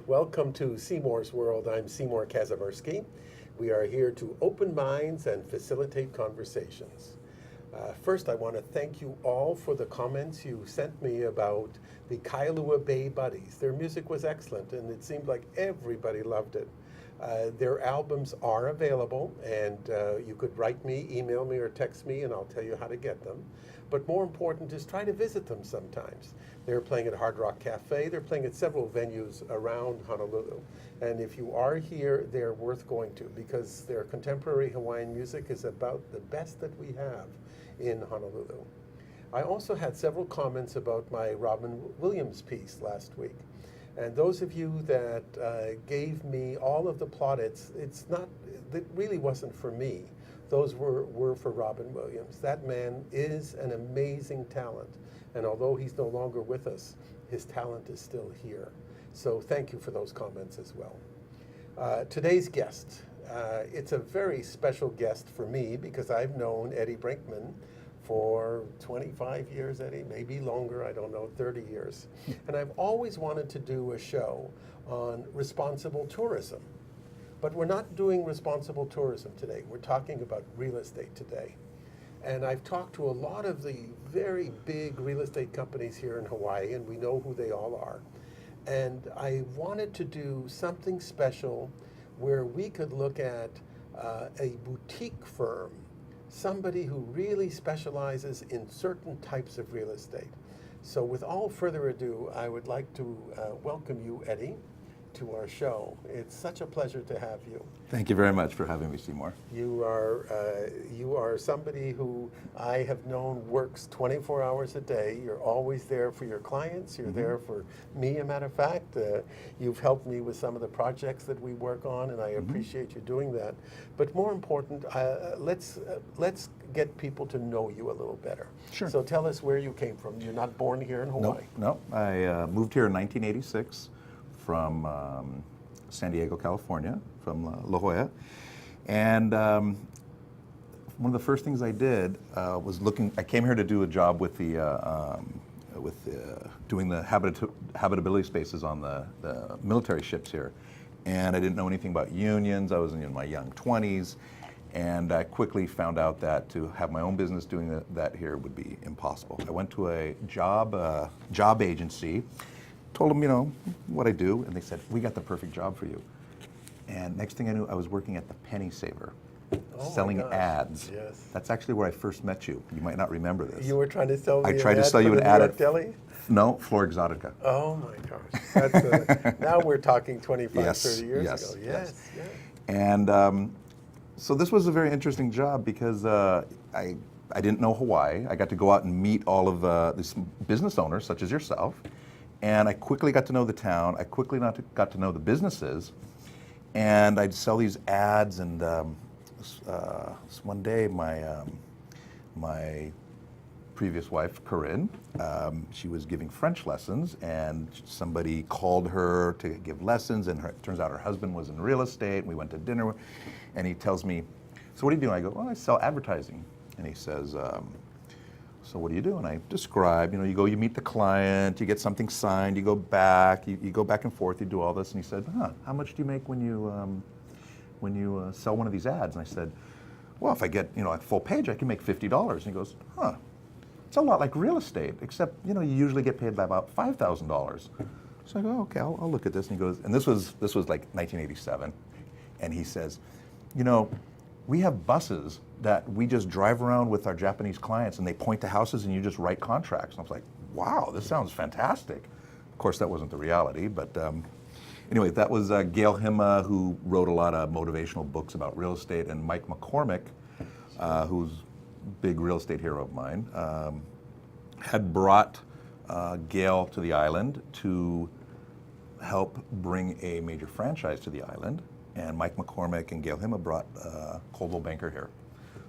welcome to Seymour's World. I'm Seymour Kazimirski. We are here to open minds and facilitate conversations. First, I want to thank you all for the comments you sent me about the Kailua Bay Buddies. Their music was excellent, and it seemed like everybody loved it. Their albums are available, and you could write me, email me, or text me, and I'll tell you how to get them. But more important is try to visit them sometimes. They're playing at Hard Rock Cafe. They're playing at several venues around Honolulu. And if you are here, they're worth going to because their contemporary Hawaiian music is about the best that we have in Honolulu. I also had several comments about my Robin Williams piece last week. And those of you that gave me all of the plaudits, it really wasn't for me. Those were for Robin Williams. That man is an amazing talent. And although he's no longer with us, his talent is still here. So thank you for those comments as well. Today's guest, it's a very special guest for me because I've known Eddie Brinkman for 25 years, Eddie, maybe longer, I don't know, 30 years. And I've always wanted to do a show on responsible tourism. But we're not doing responsible tourism today. We're talking about real estate today. And I've talked to a lot of the very big real estate companies here in Hawaii, and we know who they all are. And I wanted to do something special where we could look at a boutique firm, somebody who really specializes in certain types of real estate. So with further ado, I would like to welcome you, Eddie, to our show. It's such a pleasure to have you. Thank you very much for having me, Seymour. You are somebody who I have known works 24 hours a day. You're always there for your clients. You're there for me, a matter of fact. You've helped me with some of the projects that we work on, and I appreciate you doing that. But more important, let's get people to know you a little better. Sure. So tell us where you came from. You're not born here in Hawaii. No. I moved here in 1986 from San Diego, California, from La Jolla. And one of the first things I did was I came here to do a job with doing the habitability spaces on the military ships here. And I didn't know anything about unions. I was in my young 20s. And I quickly found out that to have my own business doing that here would be impossible. I went to a job agency, told them, what I do, and they said, we got the perfect job for you. And next thing I knew, I was working at the Penny Saver, selling ads. Yes. That's actually where I first met you. You might not remember this. You were trying to sell me I tried to sell you an ad at Deli? No, Flor Exotica. Oh my gosh. That's now we're talking 25, 30 years ago. Yes. And so this was a very interesting job because I didn't know Hawaii. I got to go out and meet all of these business owners, such as yourself. And I quickly got to know the town. I quickly got to know the businesses. And I'd sell these ads. And one day, my previous wife, Corinne, she was giving French lessons. And somebody called her to give lessons. And it turns out her husband was in real estate. And we went to dinner. And he tells me, so what do you do? And I go, well, I sell advertising. And he says, so what do you do? And I describe, you meet the client, you get something signed, you go back, you go back and forth, you do all this. And he said, how much do you make when you sell one of these ads? And I said, well, if I get, a full page, I can make $50. And he goes, it's a lot like real estate, except, you usually get paid by about $5,000. So I go, okay, I'll look at this. And he goes, and this was like 1987. And he says, we have buses that we just drive around with our Japanese clients and they point to houses and you just write contracts. And I was like, wow, this sounds fantastic. Of course, that wasn't the reality, but anyway, that was Gail Hima, who wrote a lot of motivational books about real estate, and Mike McCormick, who's a big real estate hero of mine, had brought Gail to the island to help bring a major franchise to the island. And Mike McCormick and Gail Hima brought Coldwell Banker here.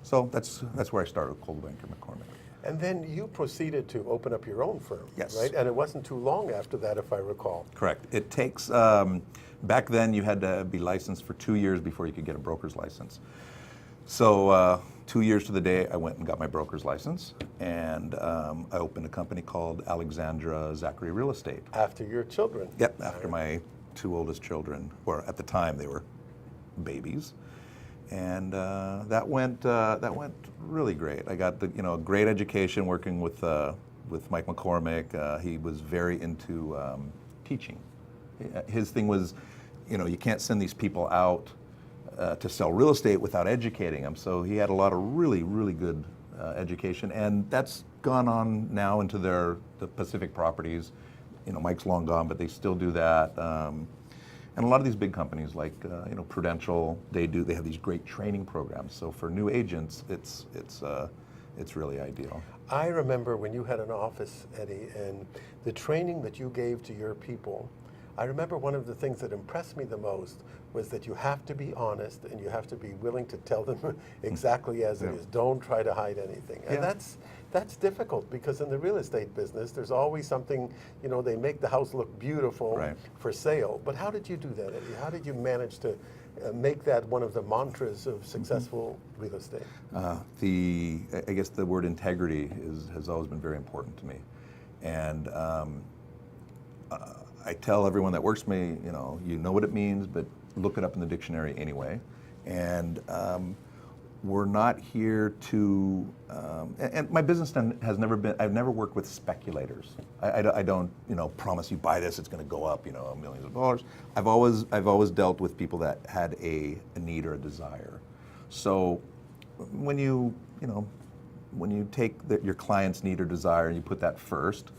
So that's where I started with Coldwell Banker McCormick. And then you proceeded to open up your own firm, yes. Right? And it wasn't too long after that, if I recall. Correct. It takes, back then you had to be licensed for 2 years before you could get a broker's license. So 2 years to the day, I went and got my broker's license, and I opened a company called Alexandra Zachary Real Estate. After your children? Yep, after my two oldest children, or at the time they were babies, and that went really great. I got a great education working with Mike McCormick. He was very into teaching. His thing was, you can't send these people out to sell real estate without educating them. So he had a lot of really, really good education, and that's gone on now into the Pacific properties. Mike's long gone, but they still do that. And a lot of these big companies like Prudential, they have these great training programs. So for new agents, it's really ideal. I remember when you had an office, Eddie, and the training that you gave to your people. I remember one of the things that impressed me the most was that you have to be honest and you have to be willing to tell them exactly as it is. Don't try to hide anything. And that's difficult because in the real estate business, there's always something, they make the house look beautiful for sale. But how did you do that, Eddie? How did you manage to make that one of the mantras of successful real estate? I guess the word integrity has always been very important to me. And I tell everyone that works for me, you know what it means, but look it up in the dictionary anyway. And we're not here to, and my business has never been, I've never worked with speculators. I don't, promise you buy this, it's going to go up, millions of dollars. I've always dealt with people that had a need or a desire. So when you take your client's need or desire and you put that first,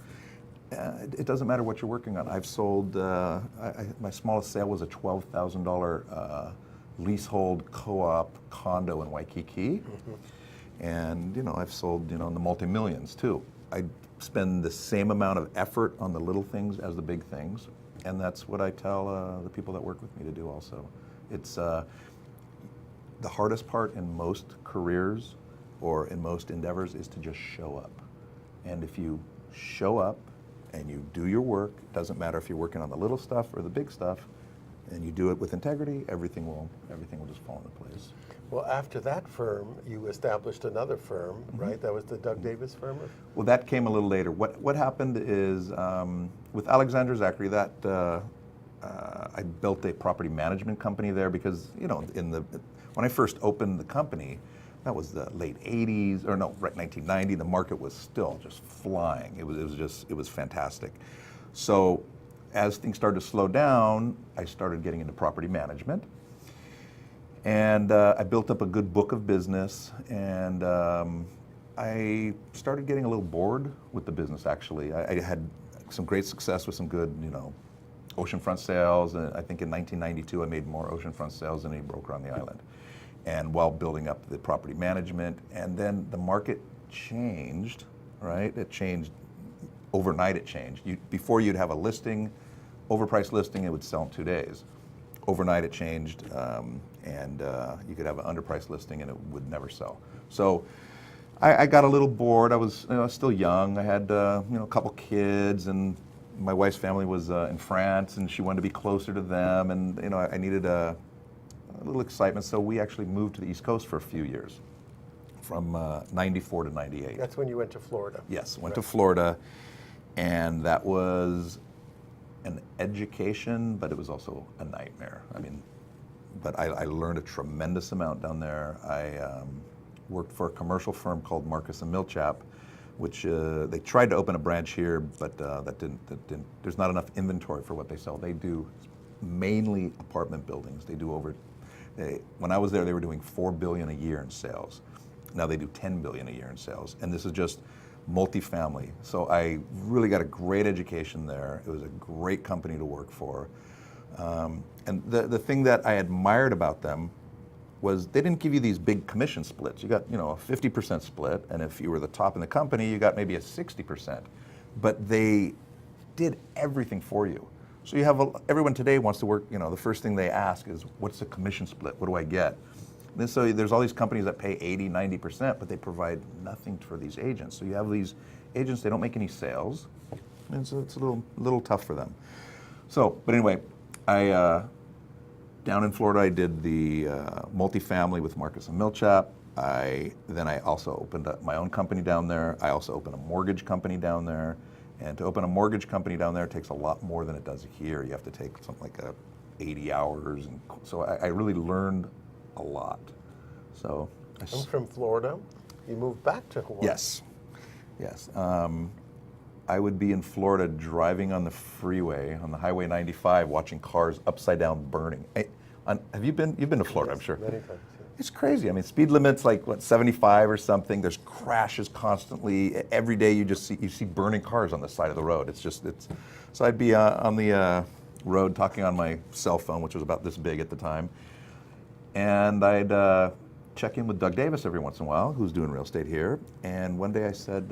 it doesn't matter what you're working on. I've sold, my smallest sale was a $12,000 leasehold co-op condo in Waikiki. And, I've sold, in the multi-millions too. I spend the same amount of effort on the little things as the big things. And that's what I tell the people that work with me to do also. It's the hardest part in most careers or in most endeavors is to just show up. And if you show up, and you do your work, it doesn't matter if you're working on the little stuff or the big stuff, and you do it with integrity, everything will just fall into place. Well, after that firm, you established another firm, right? That was the Doug Davis firm? Well, that came a little later. What happened is, with Alexander Zachary, I built a property management company there because, when I first opened the company, that was the late 80s, or no, right, 1990. The market was still just flying. It was fantastic. So as things started to slow down, I started getting into property management. And I built up a good book of business, and I started getting a little bored with the business, actually. I had some great success with some good, oceanfront sales. And I think in 1992, I made more oceanfront sales than any broker on the island. And while building up the property management, and then the market changed, right? It changed overnight. It changed. Before you'd have a listing, overpriced listing, it would sell in 2 days. Overnight it changed, and you could have an underpriced listing and it would never sell. So I got a little bored. I was still young. I had a couple kids, and my wife's family was in France, and she wanted to be closer to them, and I needed a little excitement, so we actually moved to the East Coast for a few years, from 94 to 98. That's when you went to Florida. Yes, went to Florida, and that was an education, but it was also a nightmare. But I learned a tremendous amount down there. I worked for a commercial firm called Marcus & Millichap, which they tried to open a branch here, but that didn't. There's not enough inventory for what they sell. They do mainly apartment buildings. They do when I was there, they were doing $4 billion a year in sales. Now they do $10 billion a year in sales, and this is just multifamily. So I really got a great education there. It was a great company to work for. And the thing that I admired about them was they didn't give you these big commission splits. You got, a 50% split, and if you were the top in the company, you got maybe a 60%. But they did everything for you. So you have everyone today wants to work, the first thing they ask is, what's the commission split? What do I get? And so there's all these companies that pay 80, 90%, but they provide nothing for these agents. So you have these agents, they don't make any sales, and so it's a little tough for them. So, but anyway, down in Florida, I did the multifamily with Marcus & Millichap. Then I also opened up my own company down there. I also opened a mortgage company down there. And to open a mortgage company down there takes a lot more than it does here. You have to take something like 80 hours. And so I really learned a lot. So I'm from Florida. You moved back to Hawaii. Yes. Yes. I would be in Florida driving on the freeway, on the Highway 95, watching cars upside down burning. You've been to Florida, I'm sure. Many times, yeah. It's crazy. I mean, speed limit's like, what, 75 or something. There's crashes constantly. Every day you see burning cars on the side of the road. So I'd be on the road talking on my cell phone, which was about this big at the time. And I'd check in with Doug Davis every once in a while, who's doing real estate here. And one day I said,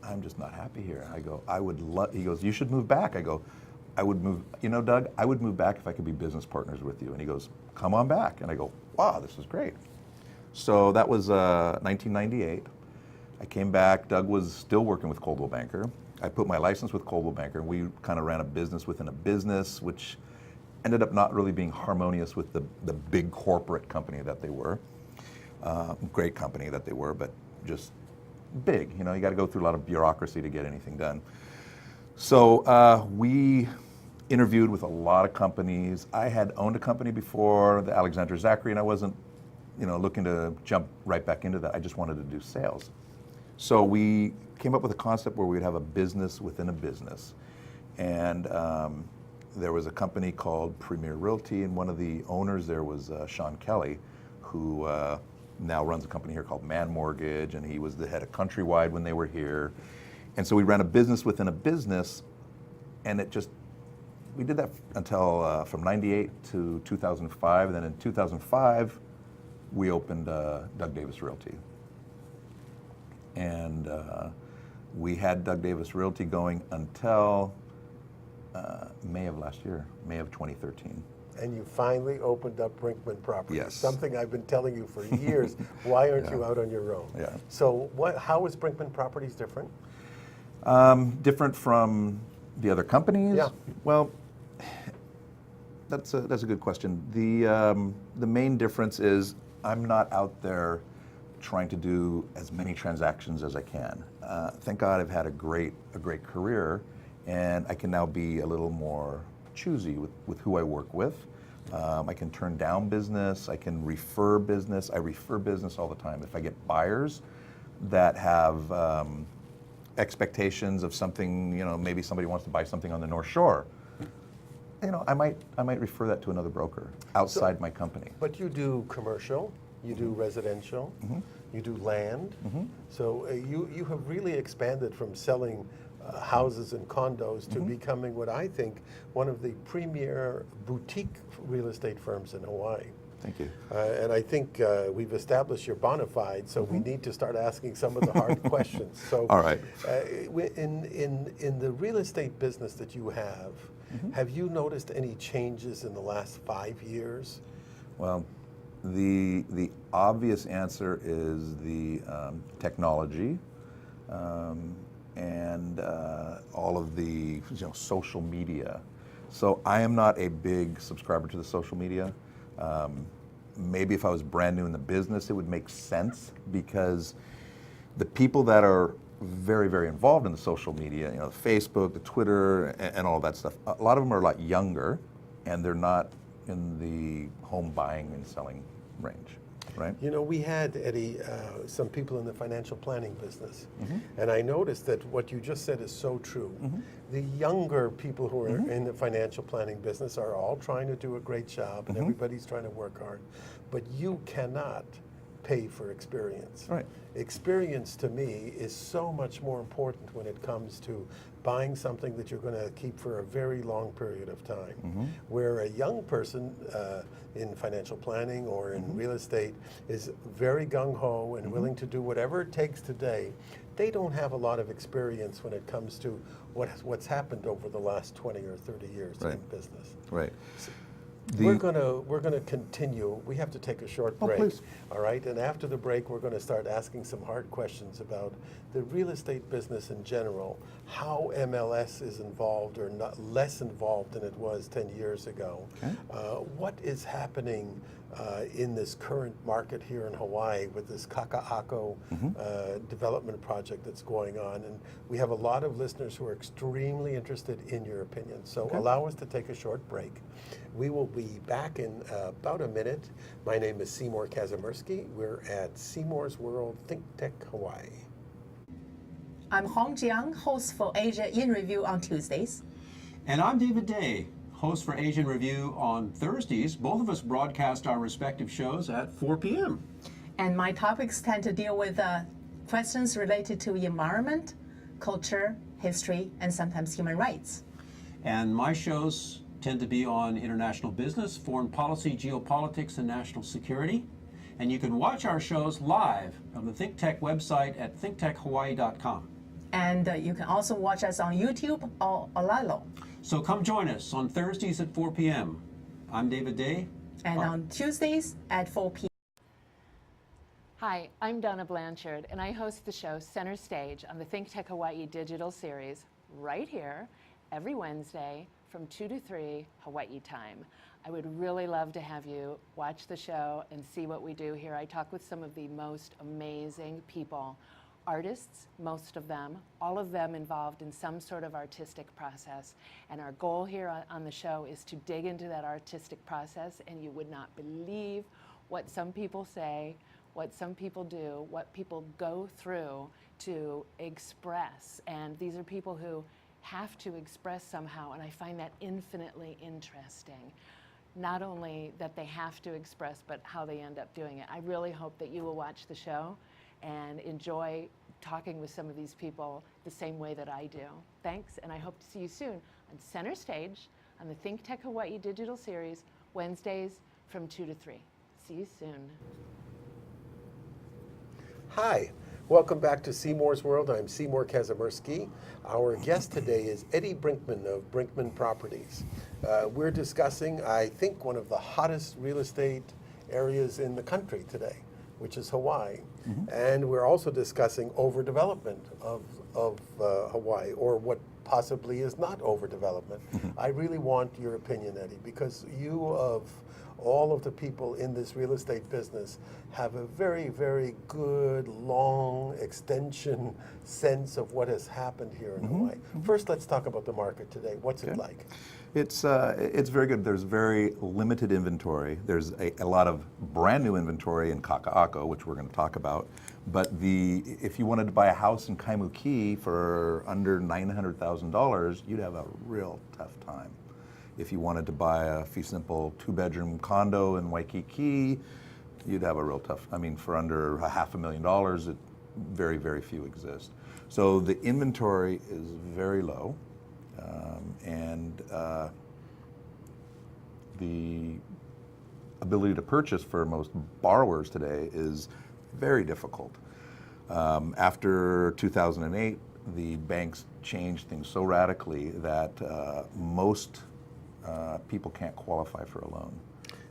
I'm just not happy here. I go, he goes, you should move back. I go, I would move, Doug, I would move back if I could be business partners with you. And he goes, come on back. And I go, wow, this is great. So that was 1998. I came back. Doug was still working with Coldwell Banker. I put my license with Coldwell Banker, and we kind of ran a business within a business, which ended up not really being harmonious with the big corporate company that they were. Great company that they were, but just big. You got to go through a lot of bureaucracy to get anything done. So we interviewed with a lot of companies. I had owned a company before, the Alexander Zachary, and I wasn't, looking to jump right back into that. I just wanted to do sales. So we came up with a concept where we'd have a business within a business. And there was a company called Premier Realty, and one of the owners there was Sean Kelly, who now runs a company here called Man Mortgage, and he was the head of Countrywide when they were here. And so we ran a business within a business, and we did that until from 98 to 2005. And then in 2005, we opened Doug Davis Realty. And we had Doug Davis Realty going until May of last year, May of 2013. And you finally opened up Brinkman Properties. Yes. Something I've been telling you for years. Why aren't you out on your own? Yeah. So how is Brinkman Properties different? Different from the other companies? Yeah. Well, that's a good question. The main difference is I'm not out there trying to do as many transactions as I can. Thank God I've had a great career, and I can now be a little more choosy with who I work with. I can turn down business. I can refer business. I refer business all the time. If I get buyers that have expectations of something, maybe somebody wants to buy something on the North Shore, I might refer that to another broker outside my company. But you do commercial, you do residential, you do land. So you have really expanded from selling houses and condos to becoming what I think one of the premier boutique real estate firms in Hawaii. Thank you. And I think we've established you're bona fide, so we need to start asking some of the hard questions. So, all right. In the real estate business that you have you noticed any changes in the last 5 years? Well, the obvious answer is the technology and all of the social media. So I am not a big subscriber to the social media. Maybe if I was brand new in the business, it would make sense, because the people that are very, very involved in the social media, the Facebook, the Twitter, and all that stuff, a lot of them are a lot younger, and they're not in the home buying and selling range, right? We had, Eddie, some people in the financial planning business, and I noticed that what you just said is so true. The younger people who are in the financial planning business are all trying to do a great job, and everybody's trying to work hard, but you cannot pay for experience. Right. Experience to me is so much more important when it comes to buying something that you're going to keep for a very long period of time. Where a young person in financial planning or in real estate is very gung-ho and willing to do whatever it takes today, they don't have a lot of experience when it comes to what's happened over the last 20 or 30 years in business. Right. We're gonna continue. We have to take a short break. Please. All right, and after the break, we're going to start asking some hard questions about the real estate business in general, how MLS is involved or not less involved than it was 10 years ago. Okay. What is happening in this current market here in Hawaii with this Kaka'ako development project that's going on? And we have a lot of listeners who are extremely interested in your opinion. So allow us to take a short break. We will be back in about a minute. My name is Seymour Kazimirski. We're at Seymour's World ThinkTech Hawaii. I'm Hong Jiang, host for Asia in Review on Tuesdays. And I'm David Day, host for Asian Review on Thursdays. Both of us broadcast our respective shows at 4 p.m. And my topics tend to deal with questions related to environment, culture, history, and sometimes human rights. And my shows tend to be on international business, foreign policy, geopolitics, and national security. And you can watch our shows live on the ThinkTech website at thinktechhawaii.com. And you can also watch us on YouTube or Olalo. So come join us on Thursdays at 4 p.m. I'm David Day. And on Tuesdays at 4 p.m. Hi, I'm Donna Blanchard, and I host the show Center Stage on the ThinkTech Hawaii digital series right here every Wednesday from 2 to 3 Hawaii time. I would really love to have you watch the show and see what we do here. I talk with some of the most amazing people, artists, most of them, all of them involved in some sort of artistic process. And our goal here on the show is to dig into that artistic process, and you would not believe what some people say, what some people do, what people go through to express. And these are people who have to express somehow, and I find that infinitely interesting. Not only that they have to express, but how they end up doing it. I really hope that you will watch the show and enjoy talking with some of these people the same way that I do. Thanks, and I hope to see you soon on Center Stage on the ThinkTech Hawaii digital series, Wednesdays from 2 to 3. See you soon. Hi, welcome back to Seymour's World. I'm Seymour Kazimirski. Our guest today is Eddie Brinkman of Brinkman Properties. We're discussing, I think, one of the hottest real estate areas in the country today, which is Hawaii. And we're also discussing overdevelopment of Hawaii, or what possibly is not overdevelopment. I really want your opinion, Eddie, because you, of all of the people in this real estate business, have a very, very good, long extension sense of what has happened here in Hawaii. First, let's talk about the market today. What's it like? It's very good. There's very limited inventory. There's a lot of brand new inventory in Kaka'ako, which we're going to talk about. But if you wanted to buy a house in Kaimuki for under $900,000, you'd have a real tough time. If you wanted to buy a fee simple 2-bedroom condo in Waikiki, you'd have a real tough. I mean, for under $500,000, very, very few exist. So the inventory is very low. And the ability to purchase for most borrowers today is very difficult. After 2008, the banks changed things so radically that most people can't qualify for a loan.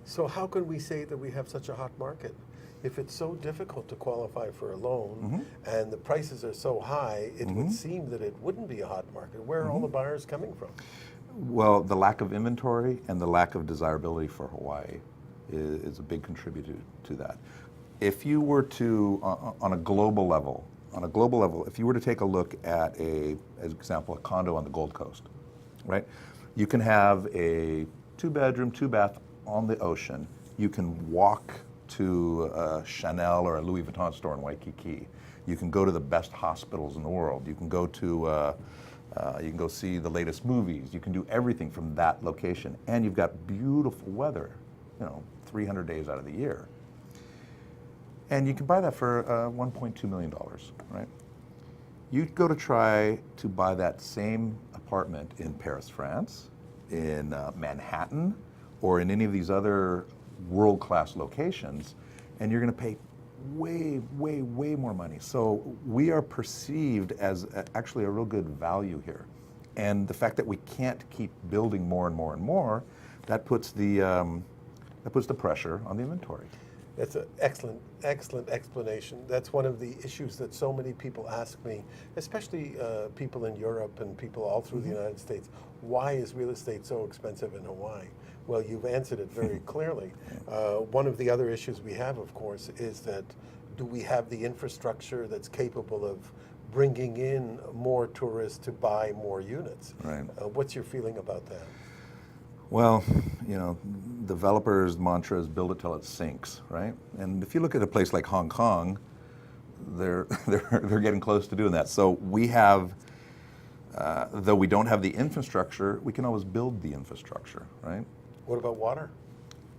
So how can we say that we have such a hot market? If it's so difficult to qualify for a loan and the prices are so high, it would seem that it wouldn't be a hot market. Where are all the buyers coming from? Well, the lack of inventory and the lack of desirability for Hawaii is a big contributor to that. If you were to, on a global level, if you were to take a look at as example, a condo on the Gold Coast, right? You can have a 2-bedroom, 2-bath on the ocean. You can walk to a Chanel or a Louis Vuitton store in Waikiki. You can go to the best hospitals in the world. You can go to, you can go see the latest movies. You can do everything from that location. And you've got beautiful weather, 300 days out of the year. And you can buy that for $1.2 million, right? You'd go to try to buy that same apartment in Paris, France, in Manhattan, or in any of these other world-class locations, and you're going to pay way, way, way more money. So we are perceived as actually a real good value here. And the fact that we can't keep building more and more and more that puts the pressure on the inventory. That's an excellent explanation. That's one of the issues that so many people ask me, especially people in Europe and people all through the United States. Why is real estate so expensive in Hawaii? Well, you've answered it very clearly. One of the other issues we have, of course, is that do we have the infrastructure that's capable of bringing in more tourists to buy more units? Right. What's your feeling about that? Well, developers' mantra is build it till it sinks, right? And if you look at a place like Hong Kong, they're getting close to doing that. So we have, though we don't have the infrastructure, we can always build the infrastructure, right? What about water?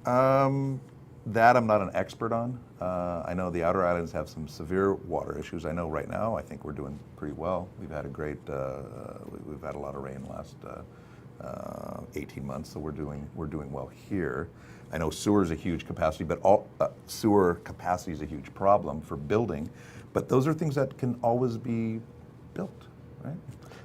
That I'm not an expert on. I know the outer islands have some severe water issues. I know right now, I think we're doing pretty well. We've had we've had a lot of rain last 18 months, so we're doing well here. I know sewer is a huge capacity, but sewer capacity is a huge problem for building. But those are things that can always be built, right?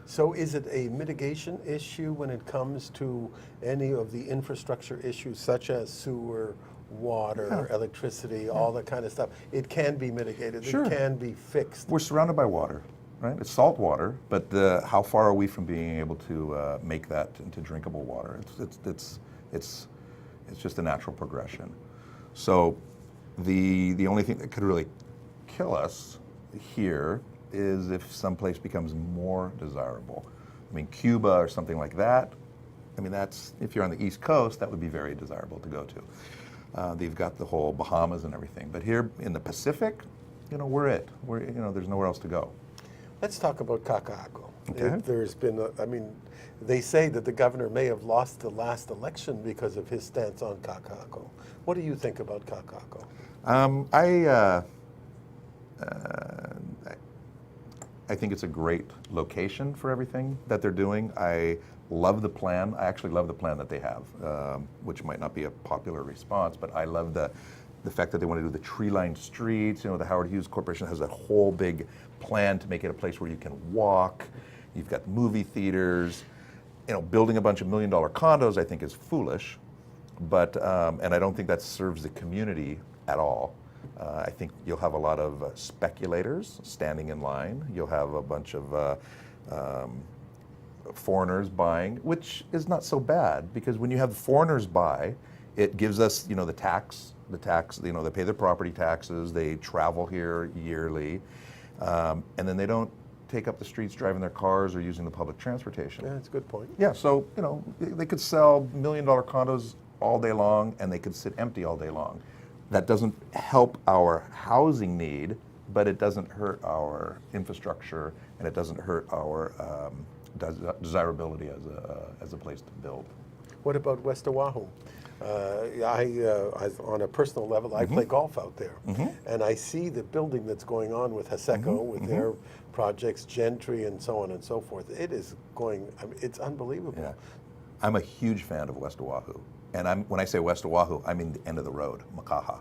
So is it a mitigation issue when it comes to any of the infrastructure issues such as sewer, water, electricity, all that kind of stuff? It can be mitigated, Sure. It can be fixed. We're surrounded by water, right? It's salt water, but how far are we from being able to make that into drinkable water? It's just a natural progression. So the only thing that could really kill us here is if someplace becomes more desirable. I mean, Cuba or something like that. I mean, that's, if you're on the East Coast, that would be very desirable to go to. They've got the whole Bahamas and everything, but here in the Pacific, we're there's nowhere else to go. Let's talk about Kaka'ako. Okay. There's been, they say that the governor may have lost the last election because of his stance on Kaka'ako. What do you think about Kaka'ako? I think it's a great location for everything that they're doing. I love the plan. I actually love the plan that they have, which might not be a popular response, but I love the fact that they want to do the tree-lined streets. The Howard Hughes Corporation has that whole big plan to make it a place where you can walk. You've got movie theaters. Building a bunch of $1 million condos, I think, is foolish, but and I don't think that serves the community at all. I think you'll have a lot of speculators standing in line. You'll have a bunch of foreigners buying, which is not so bad, because when you have foreigners buy, it gives us, the tax, they pay their property taxes, they travel here yearly, and then they don't take up the streets driving their cars or using the public transportation. Yeah, that's a good point. Yeah, so, they could sell $1 million condos all day long, and they could sit empty all day long. That doesn't help our housing need, but it doesn't hurt our infrastructure, and it doesn't hurt our desirability as a place to build. What about West Oahu? On a personal level, I play golf out there, and I see the building that's going on with Haseko, with their projects, Gentry, and so on and so forth. It is going, it's unbelievable. Yeah. I'm a huge fan of West Oahu. And when I say West Oahu, I mean the end of the road, Makaha.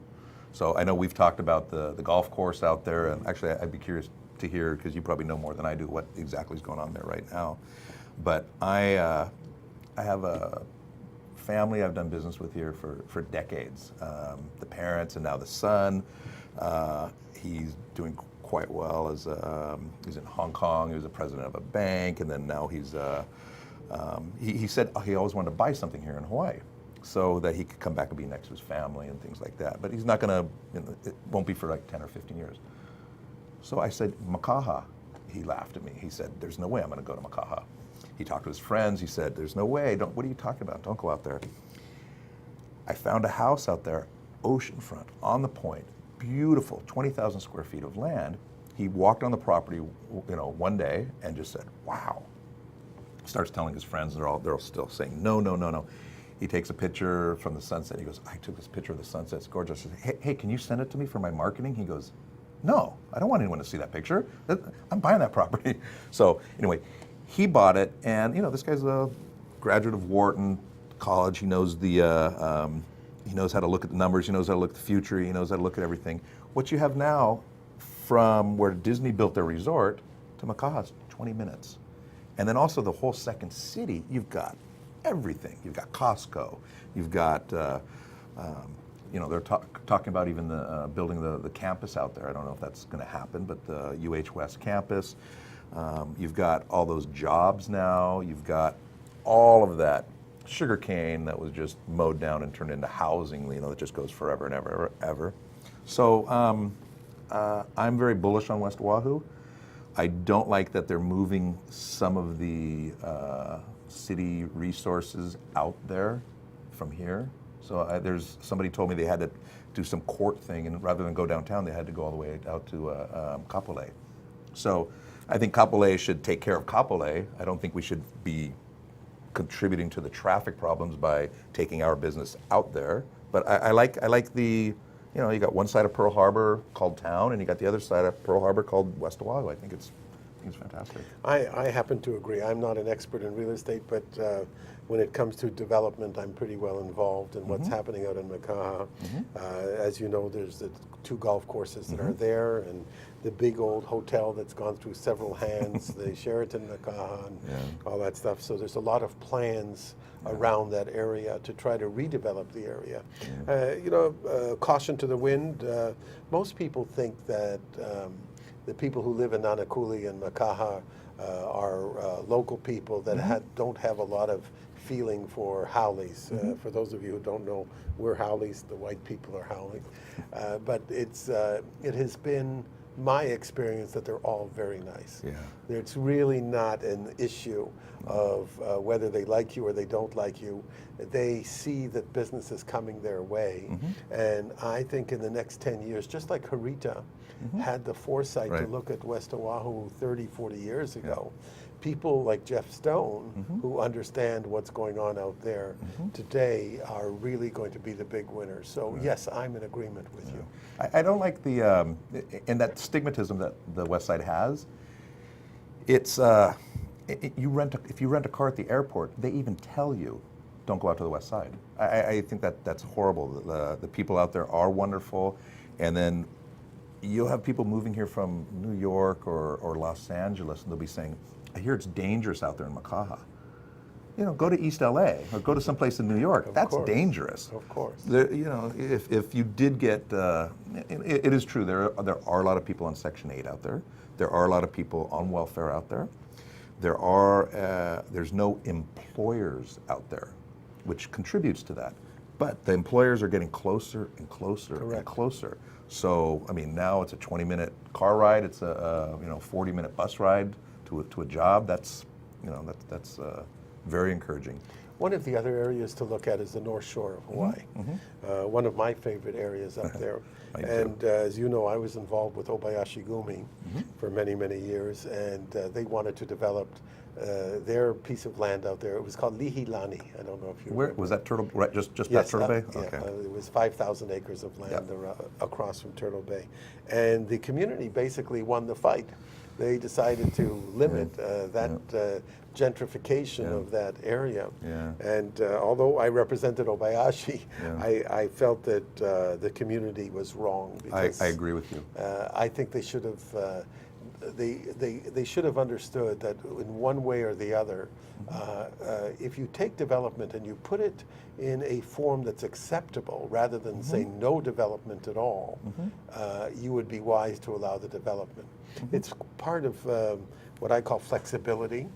So I know we've talked about the golf course out there, and actually I'd be curious to hear, because you probably know more than I do, what exactly is going on there right now. But I have a family I've done business with here for decades. The parents and now the son. He's doing quite well as he's in Hong Kong. He was a president of a bank, and then now he's he said he always wanted to buy something here in Hawaii, so that he could come back and be next to his family and things like that. But he's not going to, it won't be for like 10 or 15 years. So I said, Makaha. He laughed at me. He said, there's no way I'm going to go to Makaha. He talked to his friends. He said, there's no way. What are you talking about? Don't go out there. I found a house out there, oceanfront, on the point, beautiful, 20,000 square feet of land. He walked on the property, one day and just said, wow. Starts telling his friends, they're all still saying, no. He takes a picture from the sunset. He goes, I took this picture of the sunset. It's gorgeous. I said, hey, can you send it to me for my marketing? He goes, no, I don't want anyone to see that picture. I'm buying that property. So anyway, he bought it, and this guy's a graduate of Wharton College. He knows he knows how to look at the numbers. He knows how to look at the future. He knows how to look at everything. What you have now, from where Disney built their resort to Makaha's 20 minutes. And then also the whole second city, you've got everything. You've got Costco. You've got, they're talking about even building the campus out there. I don't know if that's going to happen, but the UH West campus. You've got all those jobs now. You've got all of that sugarcane that was just mowed down and turned into housing, that just goes forever and ever. So I'm very bullish on West Oahu. I don't like that they're moving some of the city resources out there from here. So somebody told me they had to do some court thing, and rather than go downtown, they had to go all the way out to Kapolei. So I think Kapolei should take care of Kapolei. I don't think we should be contributing to the traffic problems by taking our business out there. But I like the, you got one side of Pearl Harbor called town, and you got the other side of Pearl Harbor called West Oahu. I think it's fantastic. I happen to agree. I'm not an expert in real estate, but when it comes to development, I'm pretty well involved in what's happening out in Makaha. As you know, there's the 2 golf courses that are there, and the big old hotel that's gone through several hands, the Sheraton Makaha, and all that stuff. So there's a lot of plans around that area to try to redevelop the area. Caution to the wind. Most people think that the people who live in Nanakuli and Makaha are local people that don't have a lot of feeling for haoles. For those of you who don't know, we're haoles, the white people are haoles. But it has been my experience that they're all very nice. It's really not an issue of whether they like you or they don't like you. They see that business is coming their way. And I think in the next 10 years, just like Harita had the foresight to look at West Oahu 30, 40 years ago, people like Jeff Stone, who understand what's going on out there today, are really going to be the big winners. So yes, I'm in agreement with you. I don't like the and that stigmatism that the West Side has. It's if you rent a car at the airport, they even tell you, don't go out to the West Side. I think that's horrible. The people out there are wonderful, and then you'll have people moving here from New York or Los Angeles, and they'll be saying, I hear it's dangerous out there in Makaha. Go to East LA or go to someplace in New York. That's dangerous. Of course. If you did get, it is true, there are a lot of people on Section 8 out there. There are a lot of people on welfare out there. There's no employers out there, which contributes to that. But the employers are getting closer and closer and closer. So, now it's a 20-minute car ride. It's a 40-minute bus ride to a job. That's very encouraging. One of the other areas to look at is the North Shore of Hawaii. One of my favorite areas up there. And as you know, I was involved with Obayashi Gumi for many, many years, and they wanted to develop their piece of land out there. It was called Lihilani. I don't know if you remember. Was that Turtle, right, just past Turtle Bay? Okay. It was 5,000 acres of land across from Turtle Bay. And the community basically won the fight. They decided to limit that gentrification of that area. And although I represented Obayashi, I felt that the community was wrong. Because, I agree with you. I think they should have they should have understood that in one way or the other, if you take development and you put it in a form that's acceptable rather than say no development at all, you would be wise to allow the development. It's part of what I call flexibility,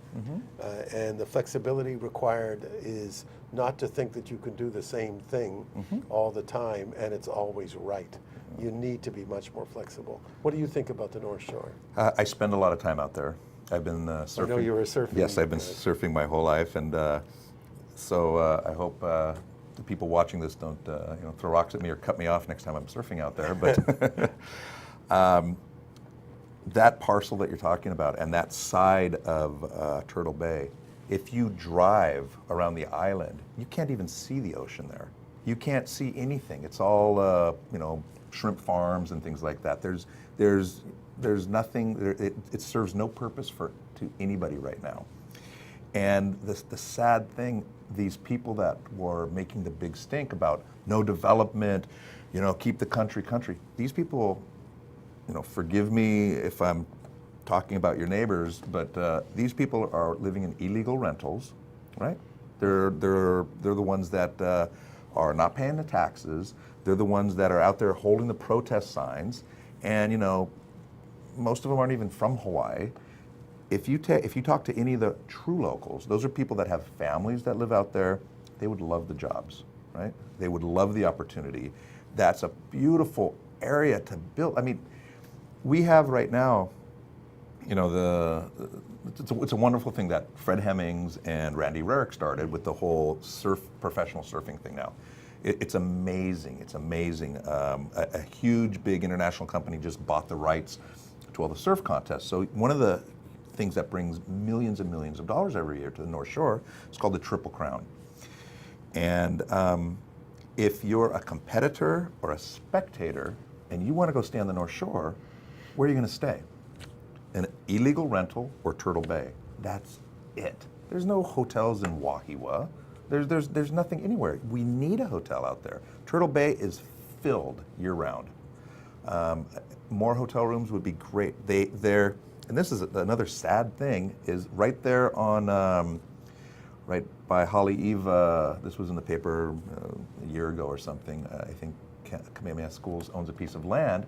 and the flexibility required is not to think that you can do the same thing all the time and it's always right. You need to be much more flexible. What do you think about the North Shore? I spend a lot of time out there. I've been surfing. I know you were surfing. Yes, I've been surfing my whole life, and so I hope the people watching this don't throw rocks at me or cut me off next time I'm surfing out there. But that parcel that you're talking about and that side of Turtle Bay, if you drive around the island, you can't even see the ocean there. You can't see anything. It's all shrimp farms and things like that. There's nothing. It serves no purpose to anybody right now. And the sad thing, these people that were making the big stink about no development, keep the country. These people, forgive me if I'm talking about your neighbors, but these people are living in illegal rentals, right? They're the ones that are not paying the taxes. They're the ones that are out there holding the protest signs, and most of them aren't even from Hawaii. If you talk to any of the true locals, those are people that have families that live out there. They would love the jobs, right? They would love the opportunity. That's a beautiful area to build. I mean, we have right now, it's a wonderful thing that Fred Hemmings and Randy Rarick started with the whole professional surfing thing now. It's amazing. It's amazing. A huge, big international company just bought the rights to all the surf contests. So one of the things that brings millions and millions of dollars every year to the North Shore is called the Triple Crown. And if you're a competitor or a spectator and you want to go stay on the North Shore, where are you going to stay? An illegal rental or Turtle Bay. That's it. There's no hotels in Wahiwa. There's nothing anywhere. We need a hotel out there. Turtle Bay is filled year-round. More hotel rooms would be great. They're, and this is another sad thing, is right there on, right by Haleiwa. This was in the paper a year ago or something. I think Kamehameha Schools owns a piece of land.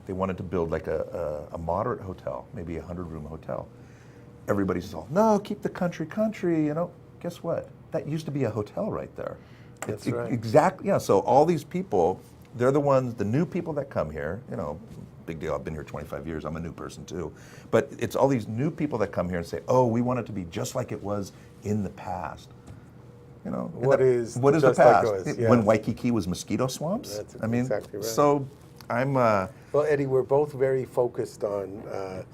They wanted to build like a moderate hotel, maybe a 100-room hotel. Everybody says, "Oh, no, keep the country. Guess what? That used to be a hotel right there." That's right. Exactly. Yeah. So all these people, they're the ones, the new people that come here. Big deal. I've been here 25 years. I'm a new person too. But it's all these new people that come here and say, "Oh, we want it to be just like it was in the past." What is the just past? like it was, yeah. When Waikiki was mosquito swamps. That's I mean, exactly right. So I'm. Well, Eddie, we're both very focused on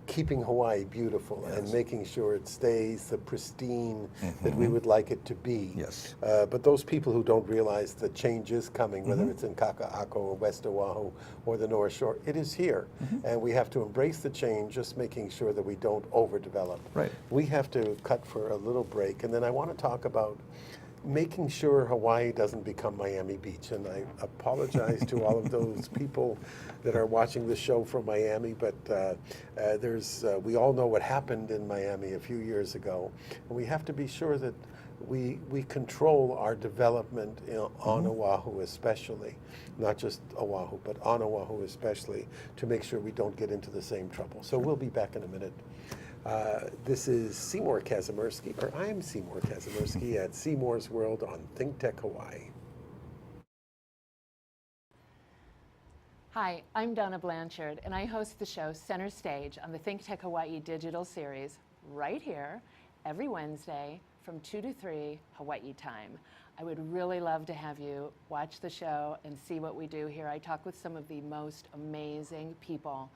keeping Hawaii beautiful and making sure it stays the pristine that we would like it to be. Yes. But those people who don't realize the change is coming, whether it's in Kaka'ako or West Oahu or the North Shore, it is here. And we have to embrace the change, just making sure that we don't overdevelop. Right. We have to cut for a little break. And then I want to talk about making sure Hawaii doesn't become Miami Beach. And I apologize to all of those people that are watching the show from Miami, but we all know what happened in Miami a few years ago. And we have to be sure that we control our development on Oahu especially, not just Oahu, but on Oahu especially, to make sure we don't get into the same trouble. So we'll be back in a minute. This is Seymour Kazimirski, or I'm Seymour Kazimirski at Seymour's World on ThinkTech Hawaii. Hi, I'm Donna Blanchard, and I host the show Center Stage on the ThinkTech Hawaii digital series right here every Wednesday from 2 to 3 Hawaii time. I would really love to have you watch the show and see what we do here. I talk with some of the most amazing people.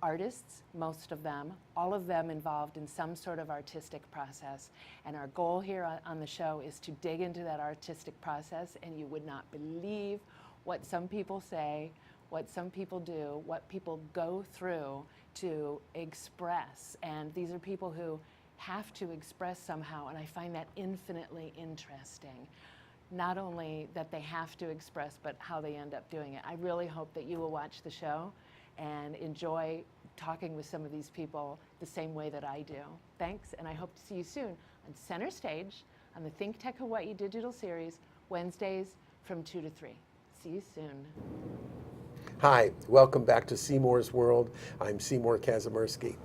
Artists, most of them, all of them involved in some sort of artistic process. And our goal here on the show is to dig into that artistic process, and you would not believe what some people say, what some people do, what people go through to express. And these are people who have to express somehow, and I find that infinitely interesting. Not only that they have to express, but how they end up doing it. I really hope that you will watch the show and enjoy talking with some of these people the same way that I do. Thanks, and I hope to see you soon on Center Stage on the ThinkTech Hawaii digital series, Wednesdays from 2 to 3. See you soon. Hi, welcome back to Seymour's World. I'm Seymour Kazimirski.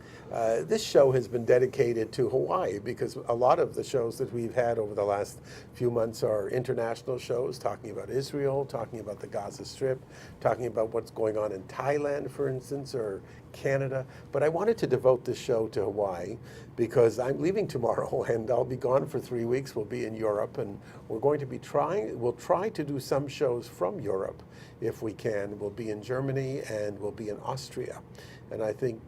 This show has been dedicated to Hawaii because a lot of the shows that we've had over the last few months are international shows, talking about Israel, talking about the Gaza Strip, talking about what's going on in Thailand, for instance, or Canada. But I wanted to devote this show to Hawaii because I'm leaving tomorrow and I'll be gone for 3 weeks. We'll be in Europe, and we'll try to do some shows from Europe if we can. We'll be in Germany and we'll be in Austria. And I think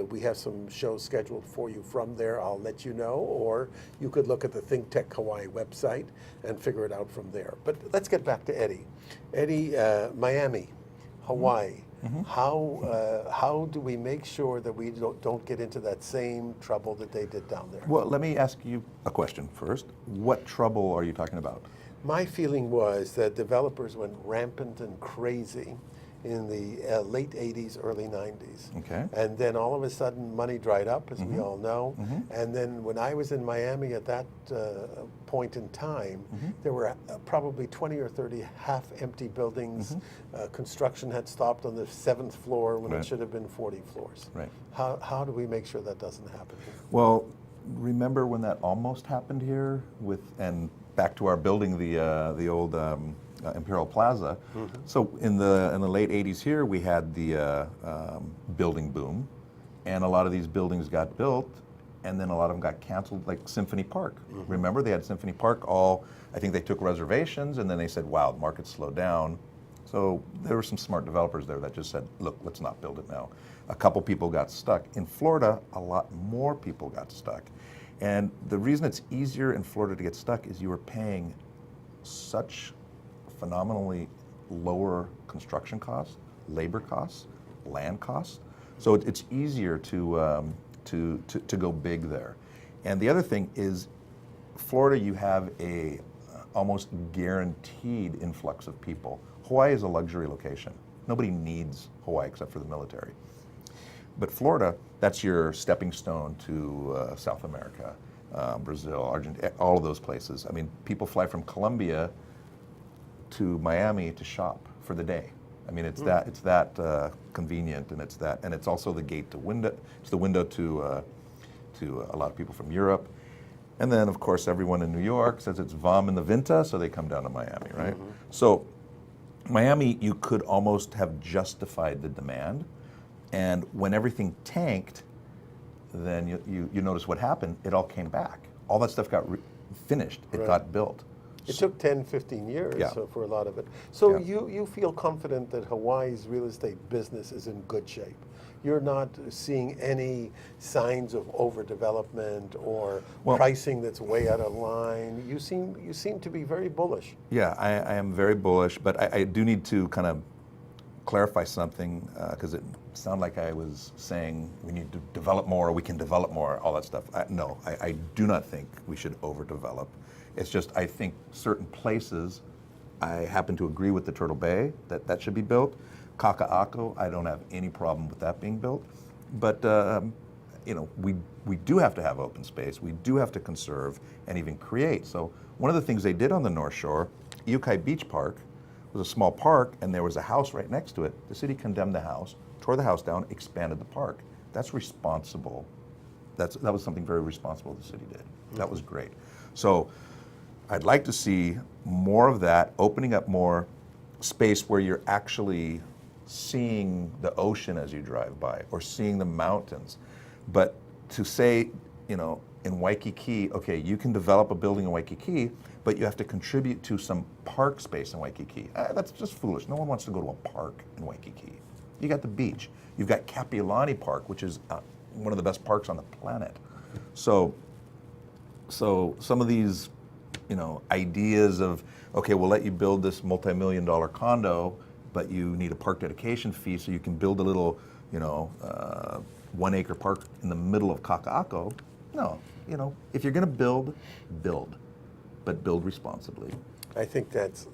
we have some shows scheduled for you from there. I'll let you know, or you could look at the ThinkTech Hawaii website and figure it out from there. But let's get back to Eddie. Eddie, Miami, Hawaii. How do we make sure that we don't get into that same trouble that they did down there? Well, let me ask you a question first. What trouble are you talking about? My feeling was that developers went rampant and crazy, in the late 80s, early 90s. Okay. And then all of a sudden money dried up, as we all know. Mhm. And then when I was in Miami at that point in time, there were probably 20 or 30 half-empty buildings. Construction had stopped on the 7th floor when Right. it should have been 40 floors. Right. How do we make sure that doesn't happen here? Well, remember when that almost happened here with, and back to our building, the old Imperial Plaza. So in the late 80s here, we had the building boom, and a lot of these buildings got built, and then a lot of them got canceled, like Symphony Park. Remember, they had Symphony Park I think they took reservations, and then they said, wow, the market slowed down. So there were some smart developers there that just said, look, let's not build it now. A couple people got stuck. In Florida, a lot more people got stuck. And the reason it's easier in Florida to get stuck is you were paying such phenomenally lower construction costs, labor costs, land costs. So it's easier to go big there. And the other thing is, Florida, you have a almost guaranteed influx of people. Hawaii is a luxury location. Nobody needs Hawaii except for the military. But Florida, that's your stepping stone to South America, Brazil, Argentina, all of those places. I mean, people fly from Colombia to Miami to shop for the day. I mean, it's that convenient, and it's also the gate to window. It's the window to a lot of people from Europe, and then of course everyone in New York says it's Vam in the Vinta, so they come down to Miami, right? So Miami, you could almost have justified the demand, and when everything tanked, then you notice what happened. It all came back. All that stuff got finished. It Right. got built. It took 10, 15 years Yeah. for a lot of it. So Yeah. you feel confident that Hawaii's real estate business is in good shape. You're not seeing any signs of overdevelopment or Well- pricing that's way out of line. You seem to be very bullish. Yeah, I am very bullish, but I do need to kind of clarify something because it sounded like I was saying we need to develop more, we can develop more, all that stuff. No, I do not think we should overdevelop. It's just I think certain places, I happen to agree with the Turtle Bay that should be built. Kaka'ako, I don't have any problem with that being built. But we do have to have open space. We do have to conserve and even create. So one of the things they did on the North Shore, Iukai Beach Park, was a small park, and there was a house right next to it. The city condemned the house, tore the house down, expanded the park. That's responsible. That was something very responsible the city did. That was great. So I'd like to see more of that, opening up more space where you're actually seeing the ocean as you drive by or seeing the mountains. But to say, in Waikiki, okay, you can develop a building in Waikiki, but you have to contribute to some park space in Waikiki. That's just foolish. No one wants to go to a park in Waikiki. You got the beach. You've got Kapiolani Park, which is one of the best parks on the planet. So some of these, ideas of, okay, we'll let you build this multi-million-dollar condo, but you need a park dedication fee so you can build a little, 1-acre park in the middle of Kaka'ako. No, if you're going to build, but build responsibly. I think that's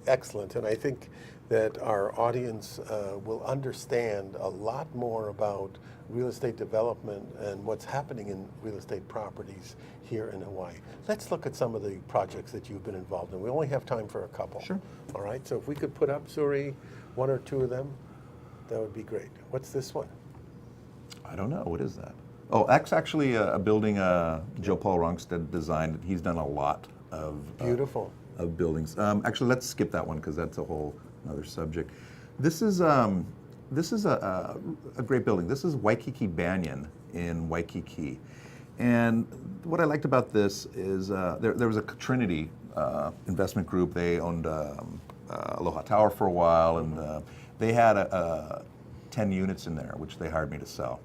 excellent, and I think that our audience will understand a lot more about real estate development and what's happening in real estate properties here in Hawaii. Let's look at some of the projects that you've been involved in. We only have time for a couple. Sure. All right, so if we could put up, Suri, one or two of them, that would be great. What's this one? I don't know. What is that? Oh, that's actually a building Joe Paul Rungstead designed. He's done a lot of Beautiful. Of buildings. Actually, let's skip that one because that's a whole other subject. This is a great building. This is Waikiki Banyan in Waikiki, and what I liked about this is there was a Trinity investment group. They owned Aloha Tower for a while, and they had 10 units in there, which they hired me to sell.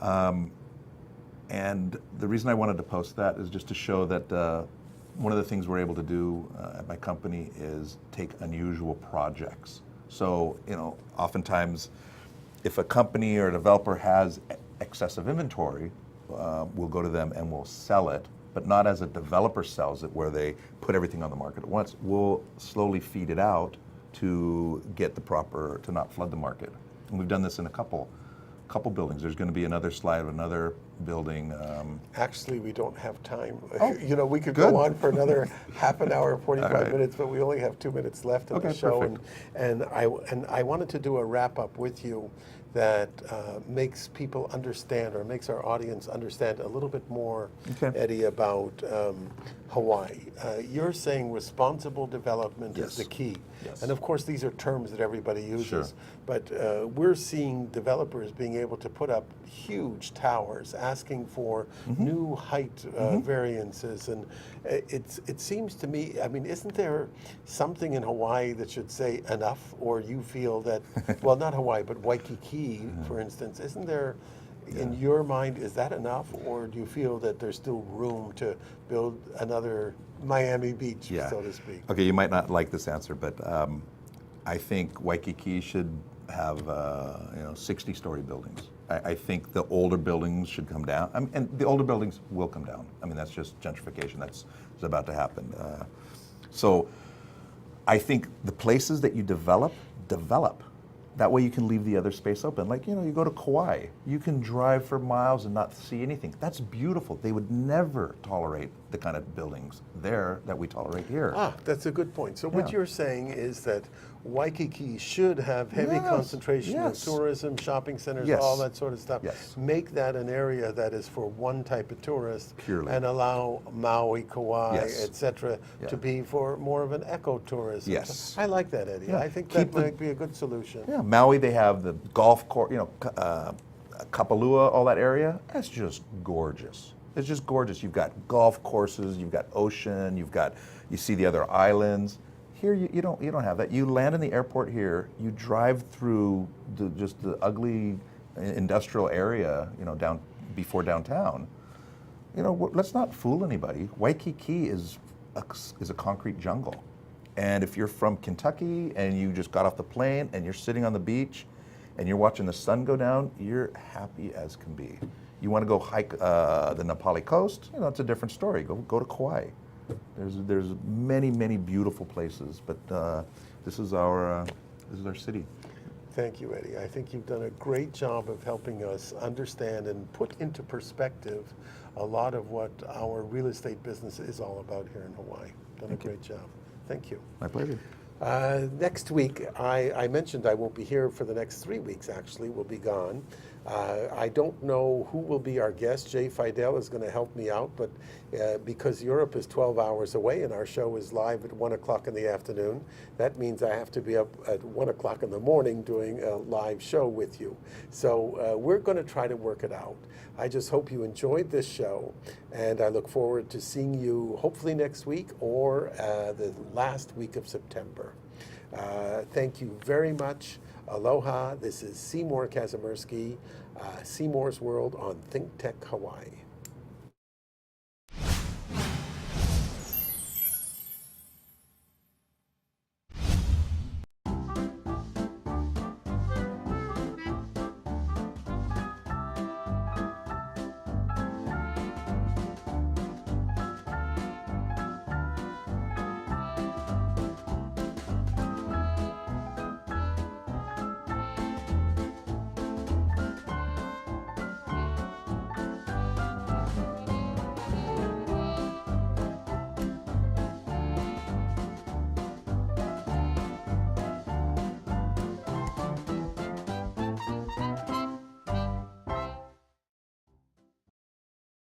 And the reason I wanted to post that is just to show that one of the things we're able to do at my company is take unusual projects. So, oftentimes if a company or a developer has excessive inventory, we'll go to them and we'll sell it, but not as a developer sells it where they put everything on the market at once. We'll slowly feed it out to get to not flood the market. And we've done this in a couple buildings. There's going to be another slide of another building. Actually, we don't have time. Oh, We could good. go on for another half an hour, 45 minutes, but we only have 2 minutes left in the Okay, show. perfect. And I wanted to do a wrap up with you that makes people understand, or makes our audience understand a little bit more, Okay. Eddie, about Hawaii. You're saying responsible development is Yes. the key. Yes. And of course, these are terms that everybody uses. Sure. But we're seeing developers being able to put up huge towers, asking for new height variances, and it seems to me. I mean, isn't there something in Hawaii that should say enough, or you feel that? Well, not Hawaii, but Waikiki, for instance. Isn't there? In your mind, is that enough, or do you feel that there's still room to build another Miami Beach, so to speak? Okay, you might not like this answer, but I think Waikiki should have 60-story buildings. I think the older buildings should come down, and the older buildings will come down. I mean, that's just gentrification. That's about to happen. So I think the places that you develop. That way you can leave the other space open. Like, you go to Kauai, you can drive for miles and not see anything. That's beautiful. They would never tolerate the kind of buildings there that we tolerate here. That's a good point. So what Yeah. you're saying is that Waikiki should have heavy Yes, concentration yes. of tourism, shopping centers, Yes. all that sort of stuff. Yes. Make that an area that is for one type of tourist, Purely. and allow Maui, Kauai, Yes. etc., Yeah. to be for more of an ecotourism. Yes. I like that, Eddie. Yeah. I think Keep that might be a good solution. Yeah, Maui, they have the golf course, Kapalua, all that area. That's just gorgeous. It's just gorgeous. You've got golf courses, you've got ocean, you see the other islands. Here, you don't have that. You land in the airport here, you drive through just the ugly industrial area, down before downtown. Let's not fool anybody. Waikiki is a concrete jungle. And if you're from Kentucky and you just got off the plane and you're sitting on the beach and you're watching the sun go down, you're happy as can be. You want to go hike the Nepali coast? It's a different story. Go to Kauai. There's many beautiful places, but this is our city. Thank you, Eddie. I think you've done a great job of helping us understand and put into perspective a lot of what our real estate business is all about here in Hawaii. Done a great job. Thank you. My pleasure. Next week, I mentioned I won't be here for the next 3 weeks, actually. We'll be gone. I don't know who will be our guest. Jay Fidel is going to help me out, but because Europe is 12 hours away and our show is live at 1 o'clock in the afternoon, that means I have to be up at 1 o'clock in the morning doing a live show with you. So we're going to try to work it out. I just hope you enjoyed this show, and I look forward to seeing you hopefully next week or the last week of September. Thank you very much. Aloha. This is Seymour Kazimirski, Seymour's World on ThinkTech Hawaii.